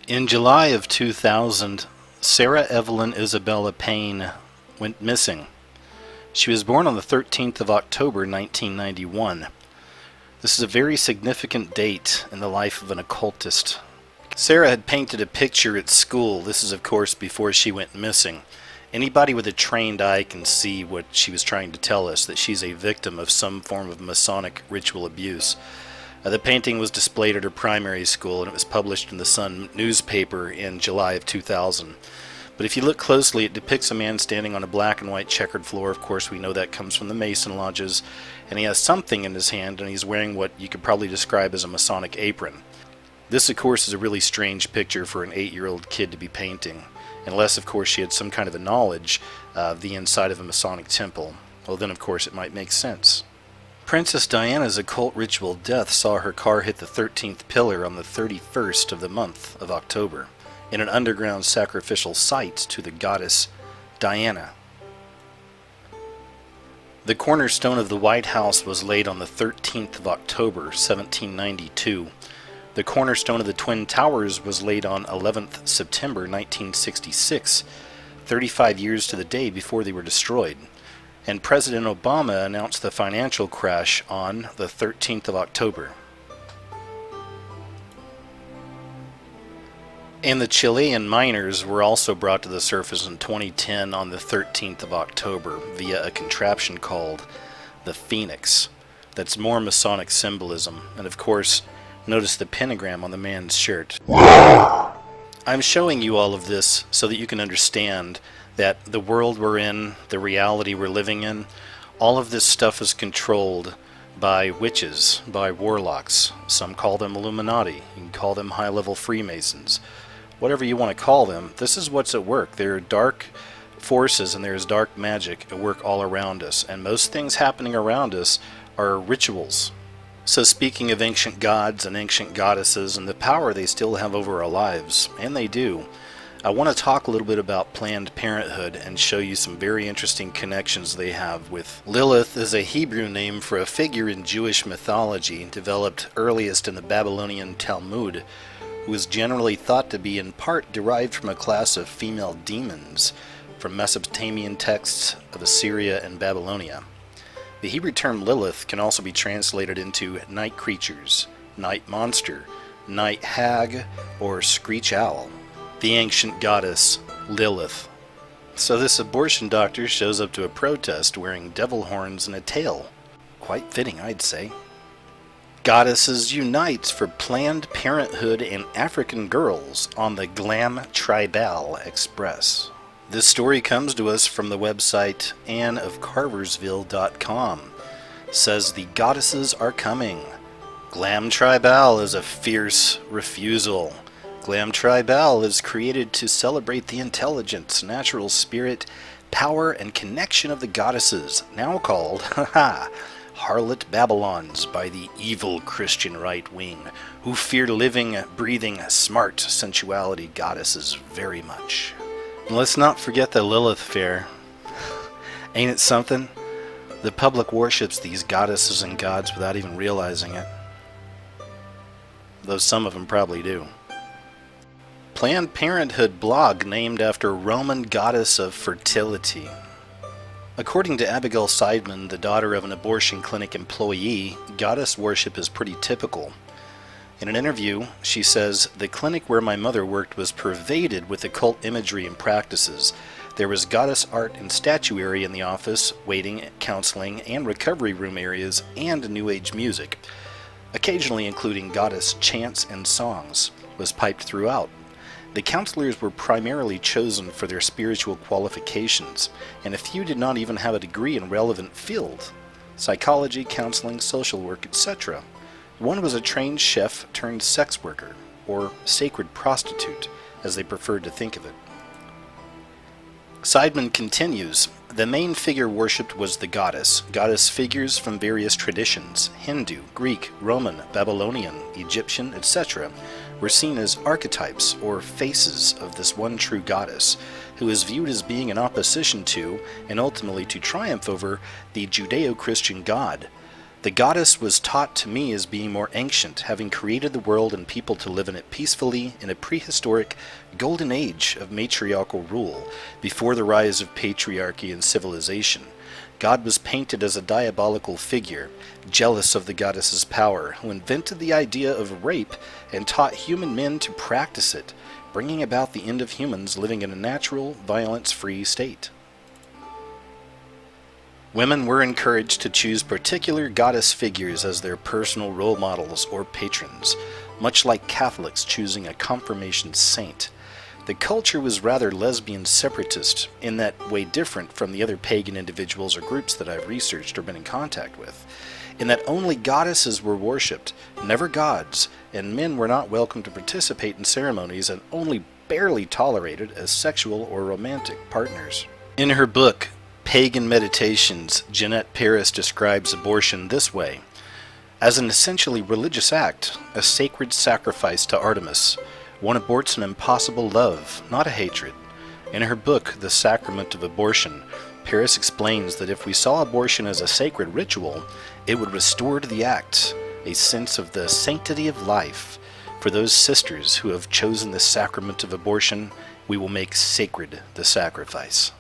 In July of 2000, Sarah Evelyn Isabella Payne went missing. She was born on the 13th of October 1991. This is a very significant date in the life of an occultist. Sarah had painted a picture at school. This is, of course, before she went missing. Anybody with a trained eye can see what she was trying to tell us, that she's a victim of some form of Masonic ritual abuse. The painting was displayed at her primary school, and it was published in the Sun newspaper in July of 2000. But if you look closely, it depicts a man standing on a black and white checkered floor. Of course, we know that comes from the Mason lodges. And he has something in his hand, and he's wearing what you could probably describe as a Masonic apron. This, of course, is a really strange picture for an 8-year-old kid to be painting. Unless, of course, she had some kind of a knowledge of the inside of a Masonic temple. Well, then, of course, it might make sense. Princess Diana's occult ritual death saw her car hit the 13th pillar on the 31st of the month of October in an underground sacrificial site to the goddess Diana. The cornerstone of the White House was laid on the 13th of October, 1792. The cornerstone of the Twin Towers was laid on 11th September 1966, 35 years to the day before they were destroyed. And President Obama announced the financial crash on the 13th of October. And the Chilean miners were also brought to the surface in 2010 on the 13th of October via a contraption called the Phoenix. That's more Masonic symbolism. And of course, notice the pentagram on the man's shirt. I'm showing you all of this so that you can understand that the world we're in, the reality we're living in, all of this stuff is controlled by witches, by warlocks. Some call them Illuminati. You can call them high-level Freemasons. Whatever you want to call them, this is what's at work. There are dark forces and there is dark magic at work all around us. And most things happening around us are rituals. So speaking of ancient gods and ancient goddesses and the power they still have over our lives, and they do, I want to talk a little bit about Planned Parenthood and show you some very interesting connections they have with Lilith. Is a Hebrew name for a figure in Jewish mythology developed earliest in the Babylonian Talmud, who is generally thought to be in part derived from a class of female demons from Mesopotamian texts of Assyria and Babylonia. The Hebrew term Lilith can also be translated into night creatures, night monster, night hag, or screech owl. The ancient goddess Lilith. So this abortion doctor shows up to a protest wearing devil horns and a tail. Quite fitting, I'd say. Goddesses unites for Planned Parenthood and African girls on the Glam Tribal Express. This story comes to us from the website anneofcarversville.com. Says the goddesses are coming. Glam Tribal is a fierce refusal. Glam Tribal is created to celebrate the intelligence, natural spirit, power, and connection of the goddesses, now called, harlot Babylons by the evil Christian right wing, who fear living, breathing, smart sensuality goddesses very much. And let's not forget the Lilith Fair. Ain't it something? The public worships these goddesses and gods without even realizing it. Though some of them probably do. Planned Parenthood blog named after Roman goddess of fertility. According to Abigail Seidman, the daughter of an abortion clinic employee, goddess worship is pretty typical. In an interview, she says, "The clinic where my mother worked was pervaded with occult imagery and practices. There was goddess art and statuary in the office, waiting, counseling, and recovery room areas, and New Age music, occasionally including goddess chants and songs, was piped throughout. The counselors were primarily chosen for their spiritual qualifications, and a few did not even have a degree in relevant field, psychology, counseling, social work, etc. One was a trained chef turned sex worker, or sacred prostitute, as they preferred to think of it." Seidman continues, "The main figure worshipped was the goddess. Goddess figures from various traditions, Hindu, Greek, Roman, Babylonian, Egyptian, etc., were seen as archetypes or faces of this one true goddess, who is viewed as being in opposition to, and ultimately to triumph over, the Judeo-Christian God. The goddess was taught to me as being more ancient, having created the world and people to live in it peacefully in a prehistoric golden age of matriarchal rule, before the rise of patriarchy and civilization. God was painted as a diabolical figure, jealous of the goddess's power, who invented the idea of rape and taught human men to practice it, bringing about the end of humans living in a natural, violence-free state. Women were encouraged to choose particular goddess figures as their personal role models or patrons, much like Catholics choosing a confirmation saint. The culture was rather lesbian separatist, in that way different from the other pagan individuals or groups that I've researched or been in contact with, in that only goddesses were worshipped, never gods, and men were not welcome to participate in ceremonies and only barely tolerated as sexual or romantic partners. In her book, Pagan Meditations, Jeanette Paris describes abortion this way: as an essentially religious act, a sacred sacrifice to Artemis. One aborts an impossible love, not a hatred. In her book, The Sacrament of Abortion, Paris explains that if we saw abortion as a sacred ritual, it would restore to the act a sense of the sanctity of life. For those sisters who have chosen the sacrament of abortion, we will make sacred the sacrifice.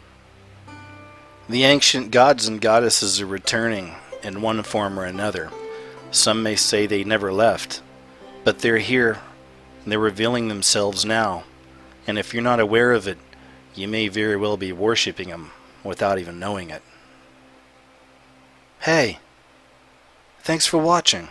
The ancient gods and goddesses are returning in one form or another. Some may say they never left, but they're here, and they're revealing themselves now. And if you're not aware of it, you may very well be worshipping them without even knowing it. Hey, thanks for watching.